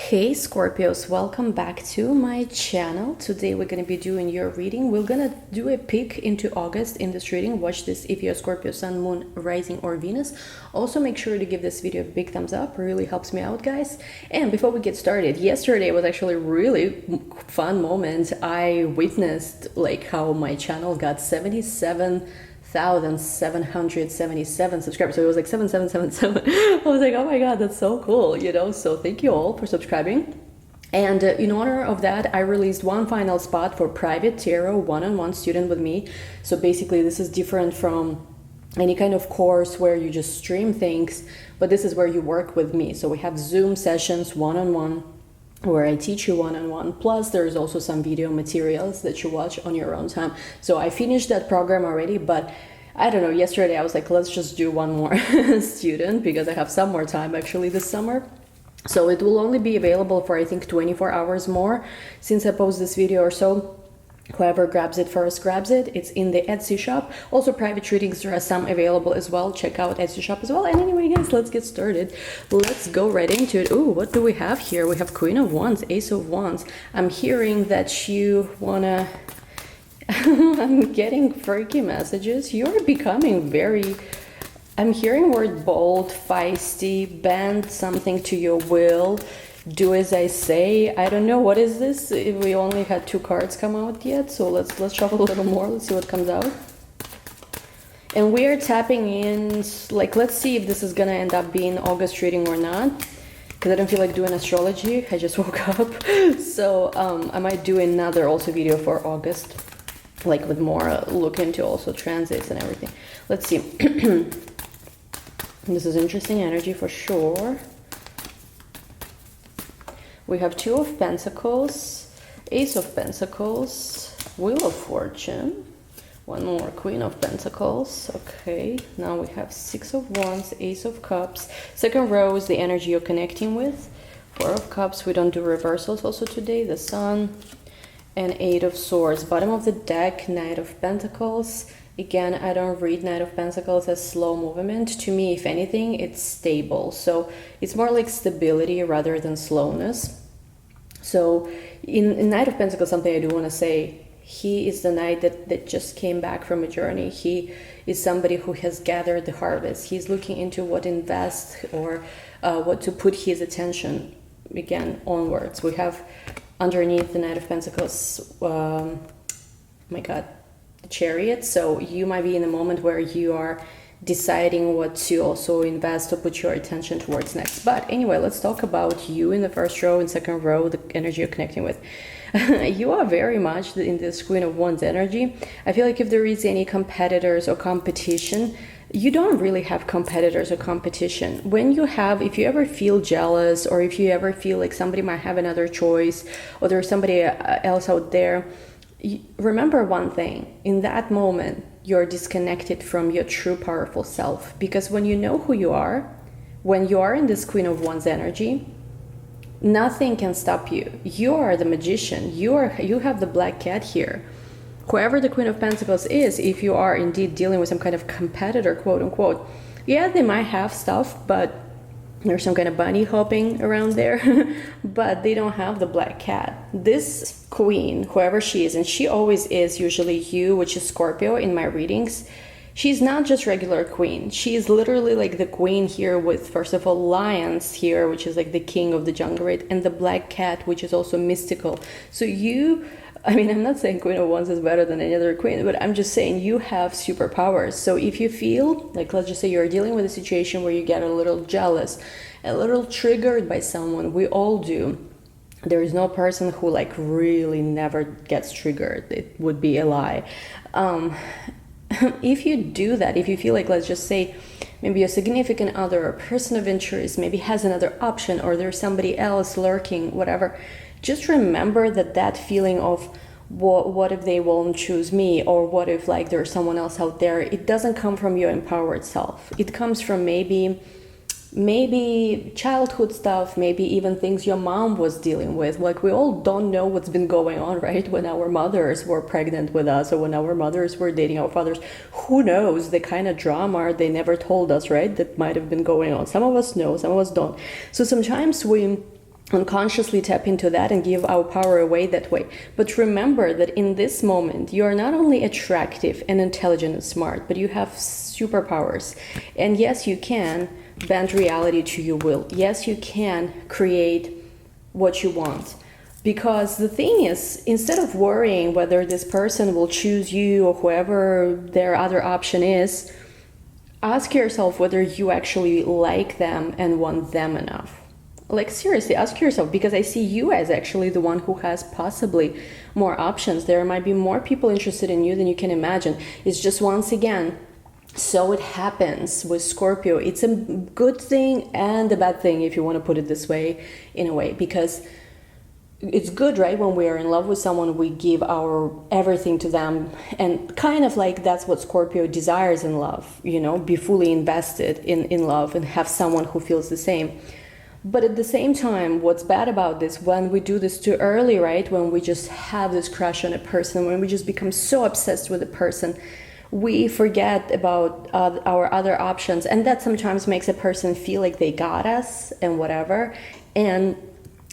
Hey Scorpios, welcome back to my channel. Today we're going to be doing your reading. We're going to do a peek into August in this reading. Watch this if you're Scorpio, Sun, Moon, Rising or Venus. Also make sure to give this video a big thumbs up. It really helps me out, guys. And before we get started, yesterday was actually a really fun moment. I witnessed like how my channel got 77,777 subscribers. So it was like 7777. I was like, oh my god, that's so cool, you know. So thank you all for subscribing. And in honor of that, I released one final spot for private tarot one-on-one student with me. So basically this is different from any kind of course where you just stream things, but this is where you work with me. So we have Zoom sessions one-on-one where I teach you one-on-one, plus there's also some video materials that you watch on your own time. So I finished that program already, but I don't know, yesterday I was like, let's just do one more student because I have some more time actually this summer. So it will only be available for I think 24 hours more since I post this video or so. Whoever grabs it first grabs it. It's in the Etsy shop. Also private readings, there are some available as well. Check out Etsy shop as well. And anyway guys, let's get started. Let's go right into it. Ooh, what do we have here? We have Queen of Wands, Ace of Wands. I'm hearing that you wanna I'm getting freaky messages. You're becoming very, I'm hearing word bold, feisty, bend something to your will, do as I say. I don't know, what is this? We only had two cards come out yet, so let's shuffle a little more. Let's see what comes out. And we are tapping in, like, let's see if this is gonna end up being August reading or not, because I don't feel like doing astrology. I just woke up. So I might do another also video for August, like with more look into also transits and everything. Let's see. This is interesting energy for sure. We have Two of Pentacles, Ace of Pentacles, Wheel of Fortune, one more Queen of Pentacles. Okay, now we have Six of Wands, Ace of Cups. Second row is the energy you're connecting with. Four of Cups, we don't do reversals also today. The Sun and Eight of Swords. Bottom of the deck, Knight of Pentacles. Again, I don't read Knight of Pentacles as slow movement. To me, if anything, it's stable. So it's more like stability rather than slowness. So in Knight of Pentacles, something I do want to say, he is the knight that just came back from a journey. He is somebody who has gathered the harvest. He's looking into what to invest or what to put his attention, again, onwards. We have underneath the Knight of Pentacles, oh my god, the Chariot. So you might be in a moment where you are deciding what to also invest or put your attention towards next. But anyway, let's talk about you in the first row and second row, the energy you're connecting with. You are very much in this Queen of Wands energy. I feel like if there is any competitors or competition, you don't really have competitors or competition. When you have, if you ever feel jealous or if you ever feel like somebody might have another choice or there's somebody else out there, remember one thing. In that moment, you're disconnected from your true powerful self. Because when you know who you are, when you are in this Queen of Wands energy, nothing can stop you. You are the magician. You have the black cat here. Whoever the Queen of Pentacles is, if you are indeed dealing with some kind of competitor, quote unquote, yeah, they might have stuff, but there's some kind of bunny hopping around there, but they don't have the black cat. This queen, whoever she is, and she always is usually you, which is Scorpio in my readings, she's not just regular queen. She is literally like the queen here with, first of all, lions here, which is like the king of the jungle, right? And the black cat, which is also mystical. So you, I mean, I'm not saying Queen of Wands is better than any other queen, but I'm just saying you have superpowers. So if you feel like, let's just say you're dealing with a situation where you get a little jealous, a little triggered by someone, we all do. There is no person who like really never gets triggered. It would be a lie. If you do that, if you feel like, let's just say, maybe a significant other or person of interest maybe has another option or there's somebody else lurking, whatever, just remember that feeling of what if they won't choose me, or what if like there's someone else out there, it doesn't come from your empowered self. It comes from maybe childhood stuff, maybe even things your mom was dealing with. Like we all don't know what's been going on, right? When our mothers were pregnant with us or when our mothers were dating our fathers, who knows the kind of drama they never told us, right? That might have been going on. Some of us know, some of us don't. So sometimes we unconsciously tap into that and give our power away that way. But remember that in this moment, you are not only attractive and intelligent and smart, but you have superpowers. And yes, you can bend reality to your will. Yes, you can create what you want. Because the thing is, instead of worrying whether this person will choose you or whoever their other option is, ask yourself whether you actually like them and want them enough. Like, seriously, ask yourself, because I see you as actually the one who has possibly more options. There might be more people interested in you than you can imagine. It's just, once again, so it happens with Scorpio. It's a good thing and a bad thing, if you want to put it this way, in a way, because it's good, right? When we are in love with someone, we give our everything to them, and kind of like that's what Scorpio desires in love, you know, be fully invested in love and have someone who feels the same. But at the same time, what's bad about this, when we do this too early, right? When we just have this crush on a person, when we just become so obsessed with a person, we forget about our other options. And that sometimes makes a person feel like they got us and whatever. And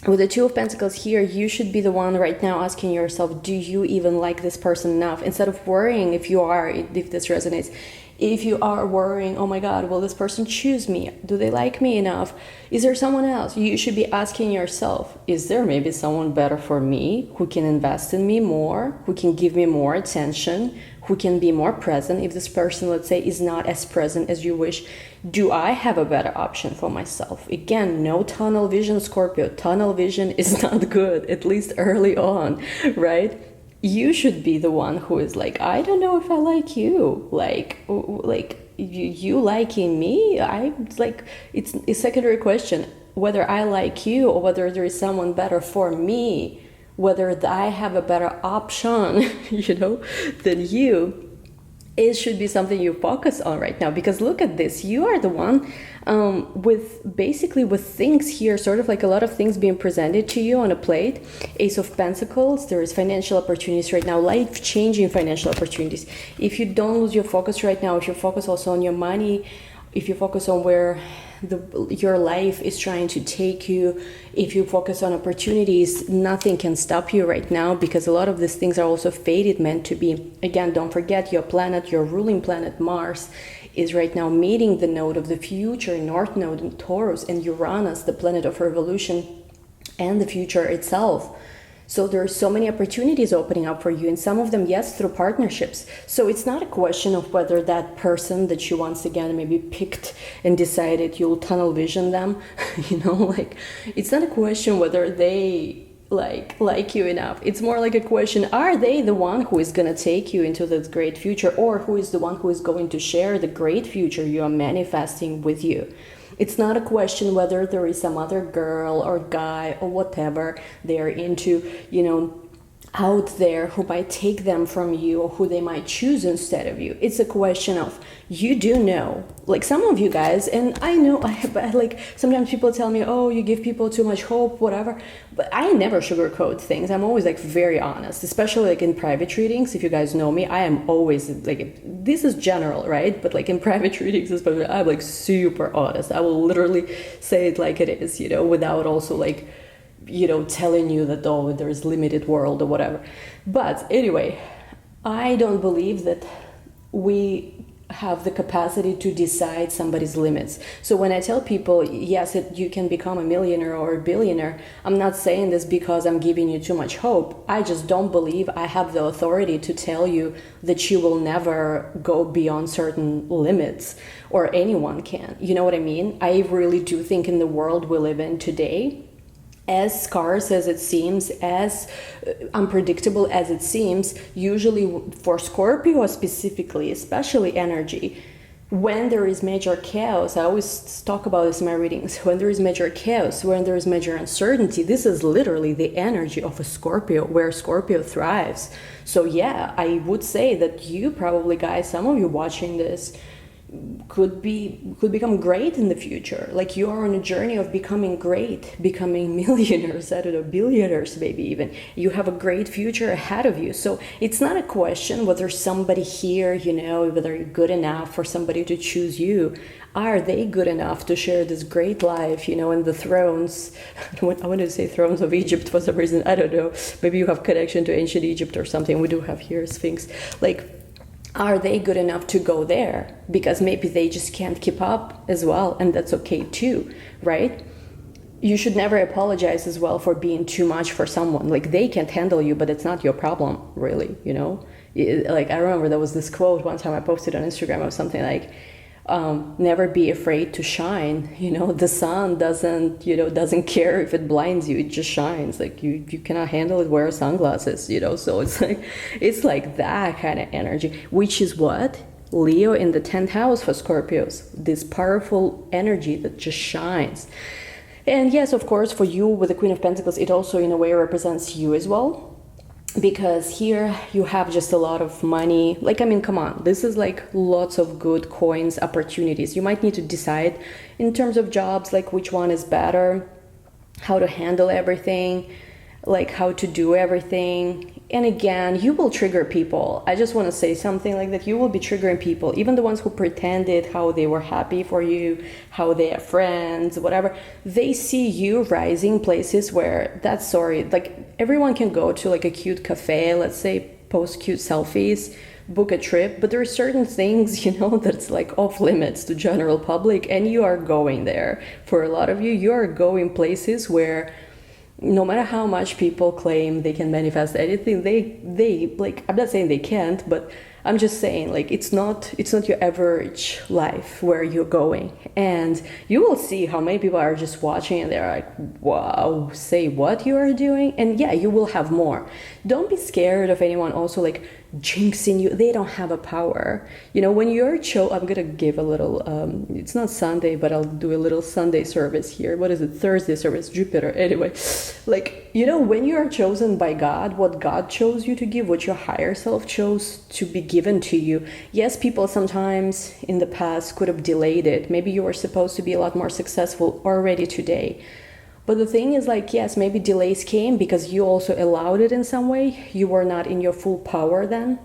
with the Two of Pentacles here, you should be the one right now asking yourself, do you even like this person enough? Instead of worrying, if this resonates, if you are worrying, oh my God, will this person choose me? Do they like me enough? Is there someone else? You should be asking yourself, is there maybe someone better for me, who can invest in me more, who can give me more attention, who can be more present? If this person, let's say, is not as present as you wish, do I have a better option for myself? Again, no tunnel vision, Scorpio. Tunnel vision is not good, at least early on, right? You should be the one who is like, I don't know if I like you. Like you liking me? It's a secondary question. Whether I like you or whether there is someone better for me, whether I have a better option, you know, than you. It should be something you focus on right now, because look at this, you are the one with things here, sort of like a lot of things being presented to you on a plate. Ace of Pentacles, there is financial opportunities right now, life-changing financial opportunities. If you don't lose your focus right now, if you focus also on your money, if you focus on where your life is trying to take you, if you focus on opportunities, nothing can stop you right now, because a lot of these things are also fated, meant to be. Again, don't forget, your planet, your ruling planet Mars, is right now meeting the node of the future, North Node in Taurus, and Uranus, the planet of revolution and the future itself. So there are so many opportunities opening up for you, and some of them, yes, through partnerships. So it's not a question of whether that person that you once again maybe picked and decided you'll tunnel vision them, you know, like, it's not a question whether they like you enough. It's more like a question, are they the one who is going to take you into this great future, or who is the one who is going to share the great future you are manifesting with you? It's not a question whether there is some other girl or guy or whatever they're into, you know, out there who might take them from you, or who they might choose instead of you. It's a question of, you do know, like some of you guys, and I know, like sometimes people tell me, oh, you give people too much hope, whatever, but I never sugarcoat things. I'm always like very honest, especially like in private readings. If you guys know me, I am always like, this is general, right? But like in private readings, especially, I'm like super honest. I will literally say it like it is, you know, without also like, you know, telling you that, oh, there's limited world or whatever. But anyway, I don't believe that we have the capacity to decide somebody's limits. So when I tell people, yes, you can become a millionaire or a billionaire, I'm not saying this because I'm giving you too much hope. I just don't believe I have the authority to tell you that you will never go beyond certain limits, or anyone can. You know what I mean? I really do think in the world we live in today, as scarce as it seems, as unpredictable as it seems, usually for Scorpio specifically, especially energy, when there is major chaos, I always talk about this in my readings, when there is major chaos, when there is major uncertainty, this is literally the energy of a Scorpio, where Scorpio thrives. So yeah, I would say that you probably, guys, some of you watching this, could become great in the future. Like you are on a journey of becoming great, becoming millionaires, I don't know, billionaires maybe even. You have a great future ahead of you. So it's not a question whether somebody here, you know, whether you're good enough for somebody to choose you. Are they good enough to share this great life, you know, and the thrones? I wanted to say thrones of Egypt for some reason. I don't know. Maybe you have connection to ancient Egypt or something. We do have here Sphinx. Like, are they good enough to go there? Because maybe they just can't keep up as well, and that's okay too, right? You should never apologize as well for being too much for someone. Like, they can't handle you, but it's not your problem, really, you know? Like, I remember there was this quote one time I posted on Instagram of something like, never be afraid to shine. You know, the sun doesn't care if it blinds you, it just shines. Like you cannot handle it, wear sunglasses, you know. So it's like that kind of energy, which is what Leo in the 10th house for Scorpios, this powerful energy that just shines. And yes, of course, for you with the Queen of Pentacles, it also in a way represents you as well, because here you have just a lot of money. Like, I mean, come on, this is like lots of good coins, opportunities. You might need to decide in terms of jobs, like which one is better, how to handle everything, like how to do everything. And again, you will trigger people. I just want to say something like that. You will be triggering people, even the ones who pretended how they were happy for you, how they are friends, whatever. They see you rising places where like everyone can go to like a cute cafe, let's say, post cute selfies, book a trip, but there are certain things, you know, that's like off limits to general public, and you are going there. For a lot of you are going places where no matter how much people claim they can manifest anything, they like, I'm not saying they can't, but I'm just saying, like, it's not your average life where you're going. And you will see how many people are just watching and they're like, wow, say what you are doing. And yeah, you will have more. Don't be scared of anyone also like jinxing you. They don't have a power. You know, when you're I'm gonna give a little, it's not Sunday, but I'll do a little Sunday service here. What is it? Thursday service, Jupiter. Anyway, like, you know, when you are chosen by God, what God chose you to give, what your higher self chose to be given to you. Yes, people sometimes in the past could have delayed it. Maybe you were supposed to be a lot more successful already today. But the thing is, like, yes, maybe delays came because you also allowed it in some way. You were not in your full power then.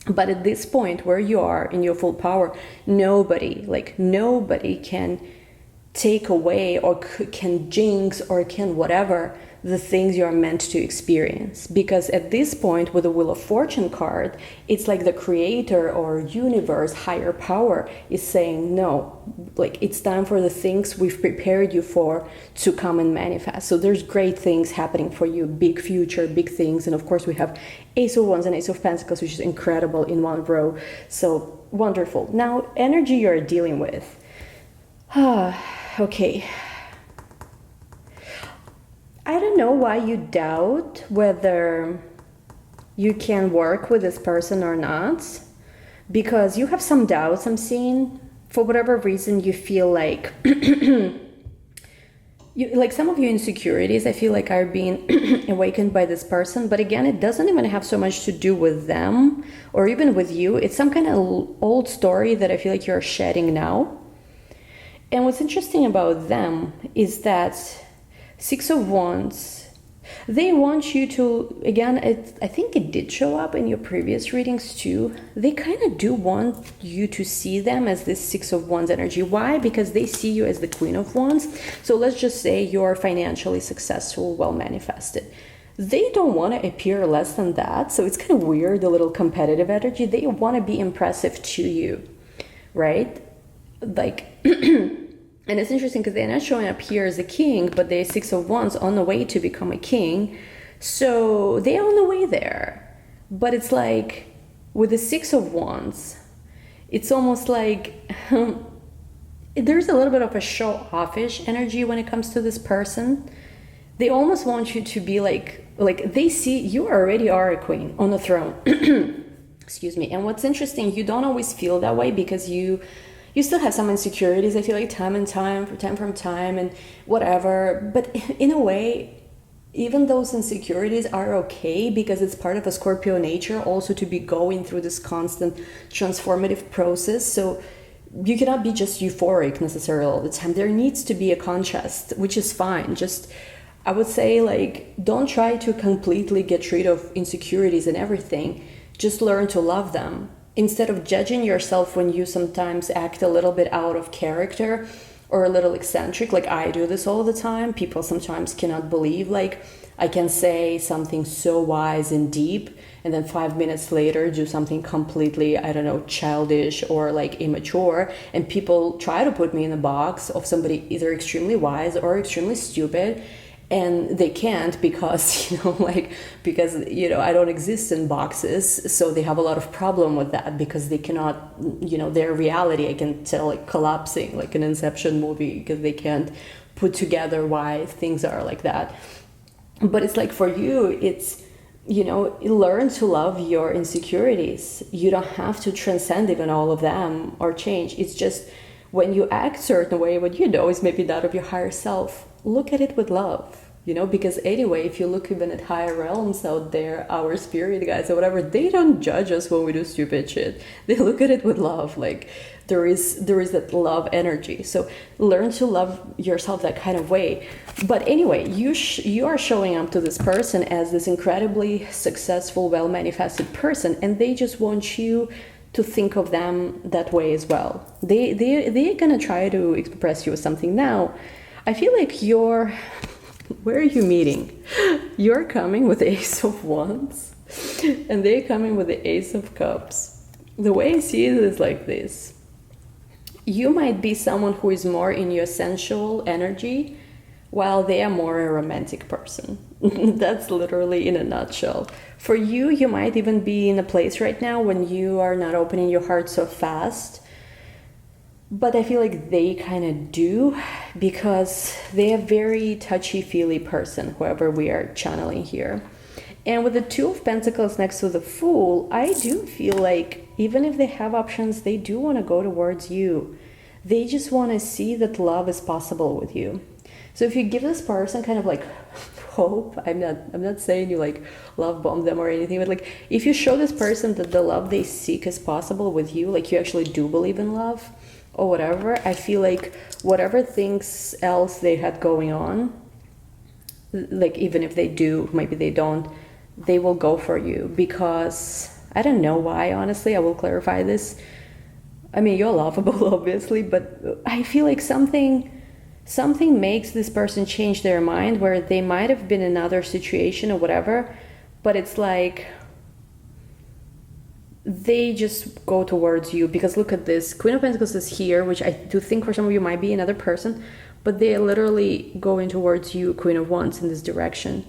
But at this point where you are in your full power, nobody can take away or can jinx or can whatever the things you are meant to experience. Because at this point with the Wheel of Fortune card, it's like the creator or universe, higher power is saying, no, like, it's time for the things we've prepared you for to come and manifest. So there's great things happening for you, big future, big things. And of course we have Ace of Wands and Ace of Pentacles, which is incredible in one row. So wonderful. Now, energy you're dealing with. Okay. I don't know why you doubt whether you can work with this person or not, because you have some doubts I'm seeing. For whatever reason, you feel like like some of your insecurities, I feel like, are being awakened by this person. But again, it doesn't even have so much to do with them or even with you. It's some kind of old story that I feel like you're shedding now. And what's interesting about them is that Six of Wands, they want you to, again, I think it did show up in your previous readings too. They kind of do want you to see them as this Six of Wands energy. Why? Because they see you as the Queen of Wands. So let's just say you're financially successful, well manifested. They don't want to appear less than that. So it's kind of weird, the little competitive energy. They want to be impressive to you, right? Like... And it's interesting because they're not showing up here as a king, but they're Six of Wands on the way to become a king. So they're on the way there. But it's like, with the Six of Wands, it's almost like there's a little bit of a show-offish energy when it comes to this person. They almost want you to be like they see you already are a queen on the throne. Excuse me. And what's interesting, you don't always feel that way because you still have some insecurities, I feel like, time from time and whatever. But in a way, even those insecurities are okay because it's part of a Scorpio nature also to be going through this constant transformative process. So you cannot be just euphoric necessarily all the time. There needs to be a contrast, which is fine. Just, I would say, like, don't try to completely get rid of insecurities and everything. Just learn to love them. Instead of judging yourself when you sometimes act a little bit out of character or a little eccentric, like I do this all the time. People sometimes cannot believe, like, I can say something so wise and deep, and then 5 minutes later do something completely, I don't know, childish or like immature, and people try to put me in a box of somebody either extremely wise or extremely stupid, and they can't because, because, I don't exist in boxes, so they have a lot of problem with that because they cannot, their reality, I can tell, like, collapsing like an Inception movie because they can't put together why things are like that. But it's like, for you, it's, learn to love your insecurities. You don't have to transcend even all of them or change. It's just when you act certain way, what is maybe that of your higher self, look at it with love, because anyway, if you look even at higher realms out there, our spirit guides or whatever, they don't judge us when we do stupid shit. They look at it with love. Like, there is that love energy. So learn to love yourself that kind of way. But anyway, you are showing up to this person as this incredibly successful, well-manifested person, and they just want you to think of them that way as well. They're gonna try to express you with something. Now, I feel like where are you meeting? You're coming with the Ace of Wands, and they're coming with the Ace of Cups. The way I see it is like this. You might be someone who is more in your sensual energy, while they are more a romantic person. That's literally in a nutshell. For you, you might even be in a place right now when you are not opening your heart so fast. But I feel like they kind of do, because they are a very touchy-feely person, whoever we are channeling here. And with the Two of Pentacles next to the Fool, I do feel like even if they have options, they do want to go towards you. They just want to see that love is possible with you. So if you give this person kind of like hope, I'm not saying you like love bomb them or anything, but like if you show this person that the love they seek is possible with you, like you actually do believe in love or whatever, I feel like whatever things else they had going on, like even if they do, maybe they don't, they will go for you, because I don't know why, honestly. I will clarify this. I mean, you're lovable, obviously, but I feel like something makes this person change their mind, where they might have been in another situation or whatever, but it's like they just go towards you. Because look at this, Queen of Pentacles is here, which I do think for some of you might be another person, but they are literally going towards you, Queen of Wands, in this direction.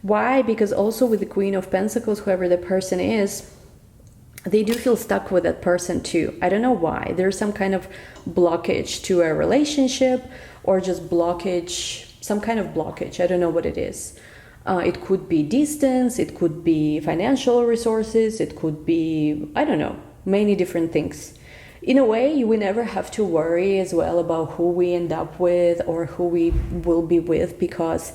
Why? Because also with the Queen of Pentacles, whoever the person is, they do feel stuck with that person too. I don't know why. There's some kind of blockage to a relationship, or just blockage, some kind of blockage. I don't know what it is. It could be distance, it could be financial resources, it could be, I don't know, many different things. In a way, we never have to worry as well about who we end up with or who we will be with, because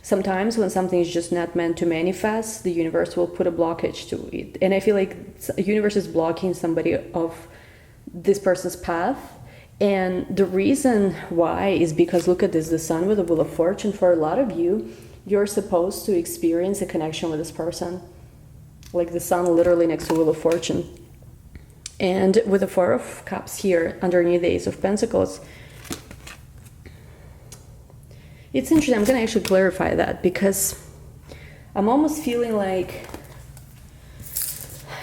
sometimes when something is just not meant to manifest, the universe will put a blockage to it. And I feel like the universe is blocking somebody of this person's path. And the reason why is because, look at this, the Sun with the Wheel of Fortune. For a lot of you, you're supposed to experience a connection with this person. Like the Sun literally next to Wheel of Fortune. And with the Four of Cups here, underneath the Ace of Pentacles, it's interesting. I'm going to actually clarify that, because I'm almost feeling like,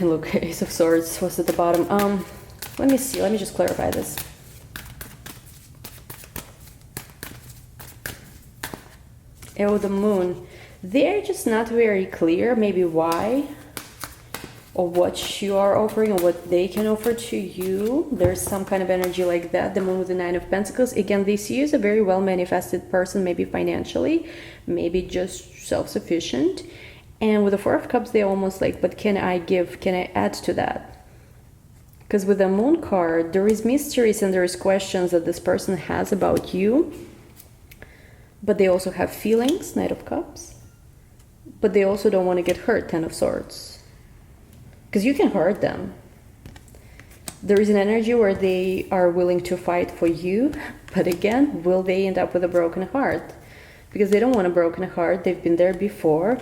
look, Ace of Swords was at the bottom. Let me see. Let me just clarify this. Oh, the Moon. They're just not very clear, maybe why, or what you are offering, or what they can offer to you. There's some kind of energy like that. The Moon with the Nine of Pentacles. Again, they see you as a very well-manifested person, maybe financially, maybe just self-sufficient. And with the Four of Cups, they're almost like, but can I give, can I add to that? Because with the Moon card, there is mysteries and there is questions that this person has about you. But they also have feelings, Knight of Cups. But they also don't want to get hurt, Ten of Swords. Because you can hurt them. There is an energy where they are willing to fight for you, but again, will they end up with a broken heart? Because they don't want a broken heart. They've been there before.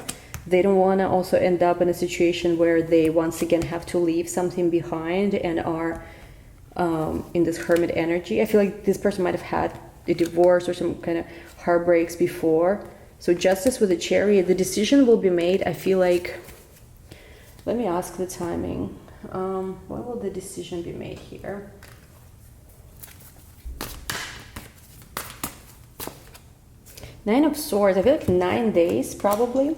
They don't want to also end up in a situation where they once again have to leave something behind and are in this hermit energy. I feel like this person might have had a divorce or some kind of heartbreaks before. So justice with the chariot, the decision will be made. I feel like, let me ask the timing. When will the decision be made here? Nine of Swords, I feel like 9 days probably.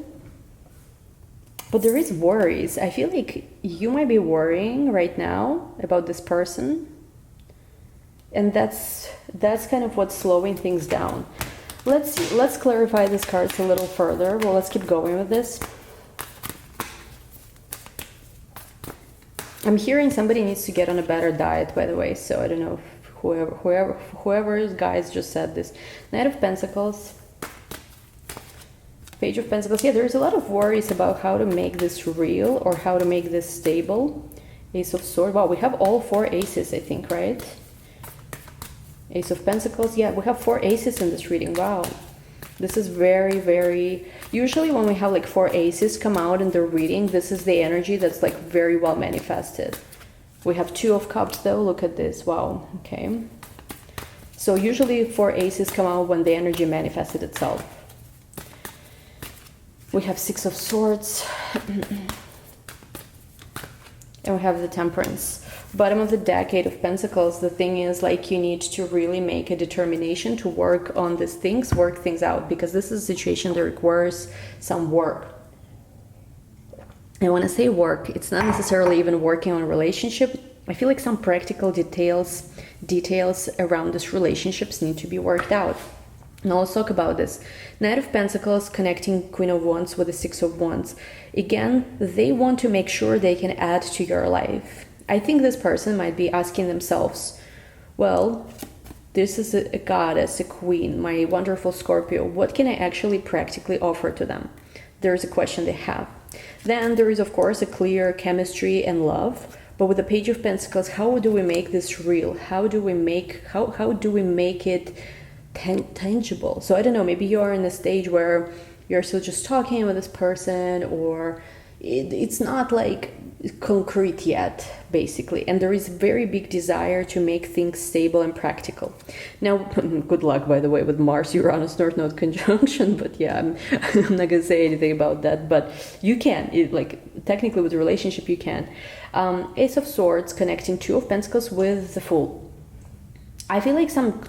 But there is worries. I feel like you might be worrying right now about this person. And that's kind of what's slowing things down. Let's see. Let's clarify these cards a little further. Well, let's keep going with this. I'm hearing somebody needs to get on a better diet, by the way. So I don't know if whoever guys just said this. Knight of Pentacles. Page of Pentacles. Yeah, there's a lot of worries about how to make this real or how to make this stable. Ace of Swords. Wow, we have all 4 aces, I think, right? Ace of Pentacles. Yeah, we have 4 aces in this reading. Wow. This is very, very... Usually when we have like 4 aces come out in the reading, this is the energy that's like very well manifested. We have 2 of Cups though. Look at this. Wow. Okay. So usually 4 aces come out when the energy manifested itself. We have 6 of Swords. And we have the Temperance. Bottom of the deck, 8 of Pentacles. The thing is, like, you need to really make a determination to work on these things, work things out, because this is a situation that requires some work. And when I say work, it's not necessarily even working on a relationship. I feel like some practical details around these relationships need to be worked out. Now let's talk about this. Knight of Pentacles connecting Queen of Wands with the 6 of Wands. Again, they want to make sure they can add to your life. I think this person might be asking themselves, well, this is a goddess, a queen, my wonderful Scorpio. What can I actually practically offer to them? There's a question they have. Then there is, of course, a clear chemistry and love. But with the Page of Pentacles, how do we make this real? How do we make it tangible? So I don't know, maybe you're in a stage where you're still just talking with this person, or it's not like concrete yet, basically, and there is very big desire to make things stable and practical. Now, good luck, by the way, with Mars Uranus North Node conjunction, but yeah, I'm not gonna say anything about that, but you can, like, technically with the relationship you can. Ace of Swords connecting 2 of Pentacles with the Fool. I feel like some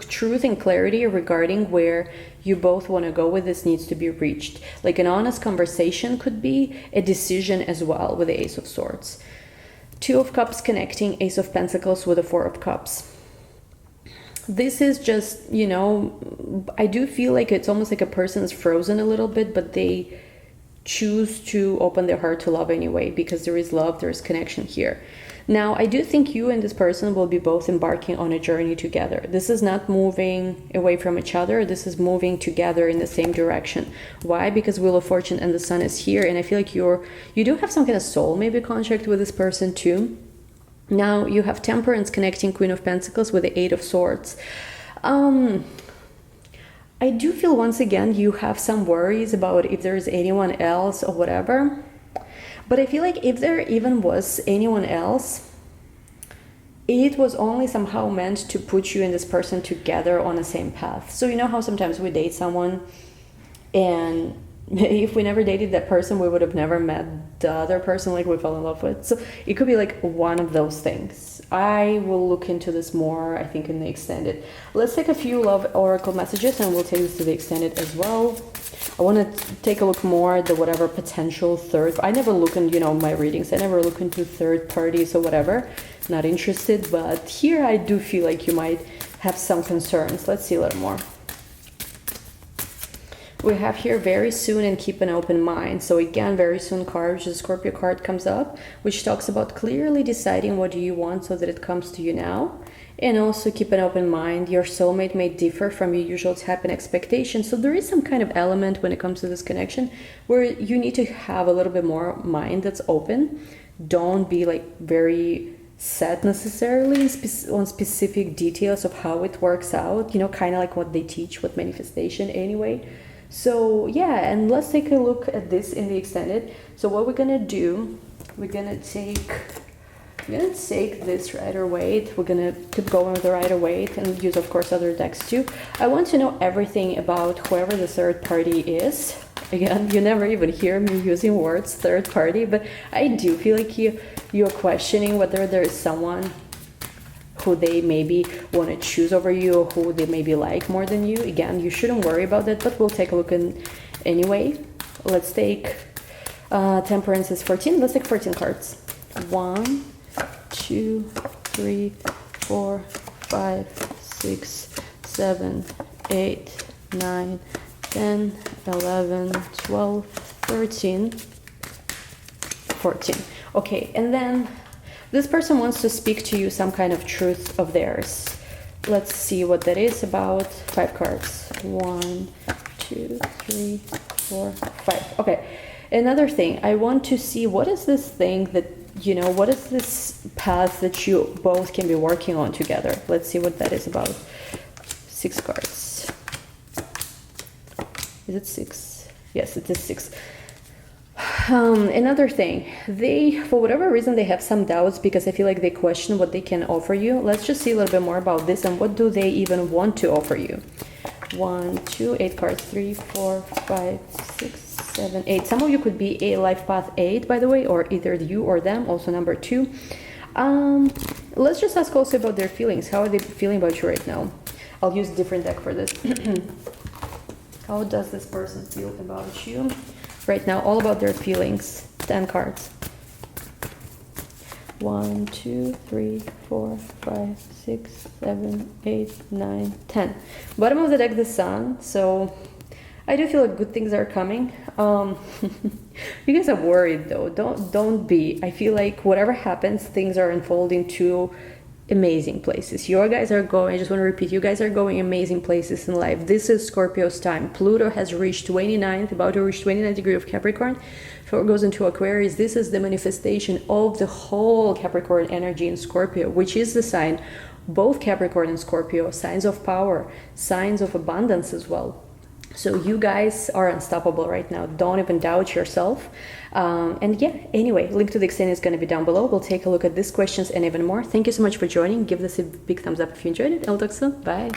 truth and clarity regarding where you both want to go with this needs to be reached. Like an honest conversation could be a decision as well with the Ace of Swords. 2 of Cups connecting Ace of Pentacles with the 4 of Cups. This is just, you know, I do feel like it's almost like a person is frozen a little bit, but they choose to open their heart to love anyway, because there is love, there is connection here. Now, I do think you and this person will be both embarking on a journey together. This is not moving away from each other. This is moving together in the same direction. Why? Because Wheel of Fortune and the Sun is here, and I feel like you do have some kind of soul maybe contract with this person too. Now, you have Temperance connecting Queen of Pentacles with the 8 of Swords. I do feel once again you have some worries about if there's anyone else or whatever. But I feel like if there even was anyone else, it was only somehow meant to put you and this person together on the same path. So you know how sometimes we date someone, and if we never dated that person, we would have never met the other person like we fell in love with. So it could be like one of those things. I will look into this more, I think, in the extended. Let's take a few love oracle messages and we'll take this to the extended as well. I want to take a look more at the whatever potential third. I never look in, you know, my readings. I never look into third parties or whatever. Not interested, but here I do feel like you might have some concerns. Let's see a little more. We have here very soon and keep an open mind. So again, very soon card, which is a Scorpio card, comes up, which talks about clearly deciding what do you want so that it comes to you now. And also keep an open mind. Your soulmate may differ from your usual type and expectation. So there is some kind of element when it comes to this connection where you need to have a little bit more mind that's open. Don't be like very set necessarily on specific details of how it works out, you know, kind of like what they teach with manifestation anyway. So yeah, and let's take a look at this in the extended. So what we're gonna do, we're gonna take this Rider-Waite. We're gonna keep going with the Rider-Waite and use, of course, other decks too. I want to know everything about whoever the third party is. Again, you never even hear me using words third party, but I do feel like you're questioning whether there is someone who they maybe want to choose over you, or who they maybe like more than you. Again, you shouldn't worry about that, but we'll take a look in anyway. Let's take Temperance is 14. Let's take 14 cards. 1, 2, 3, 4, 5, 6, 7, 8, 9, 10, 11, 12, 13, 14. Okay, and then this person wants to speak to you some kind of truth of theirs. Let's see what that is about. 5 cards. 1, 2, 3, 4, 5. Okay, another thing. I want to see what is this thing that, you know, what is this path that you both can be working on together. Let's see what that is about. 6 cards. Is it 6? Yes, it is 6. Another thing, they, for whatever reason, they have some doubts because I feel like they question what they can offer you. Let's just see a little bit more about this and what do they even want to offer you. 1, 2, 8 cards. 3, 4, 5, 6, 7, 8. Some of you could be a life path 8, by the way, or either you or them, also number 2. Let's just ask also about their feelings. How are they feeling about you right now? I'll use a different deck for this. How does this person feel about you right now? All about their feelings. 10 cards. 1, 2, 3, 4, 5, 6, 7, 8, 9, 10. Bottom of the deck, the Sun. So I do feel like good things are coming. You guys are worried though. Don't be. I feel like whatever happens, things are unfolding to amazing places. You guys are going, I just want to repeat, you guys are going amazing places in life. This is Scorpio's time. Pluto has reached 29th, about to reach 29th degree of Capricorn. Before it goes into Aquarius, this is the manifestation of the whole Capricorn energy in Scorpio, which is the sign, both Capricorn and Scorpio, signs of power, signs of abundance as well. So you guys are unstoppable right now. Don't even doubt yourself. And yeah, anyway, link to the extended is going to be down below. We'll take a look at these questions and even more. Thank you so much for joining. Give this a big thumbs up if you enjoyed it. I'll talk soon. Bye.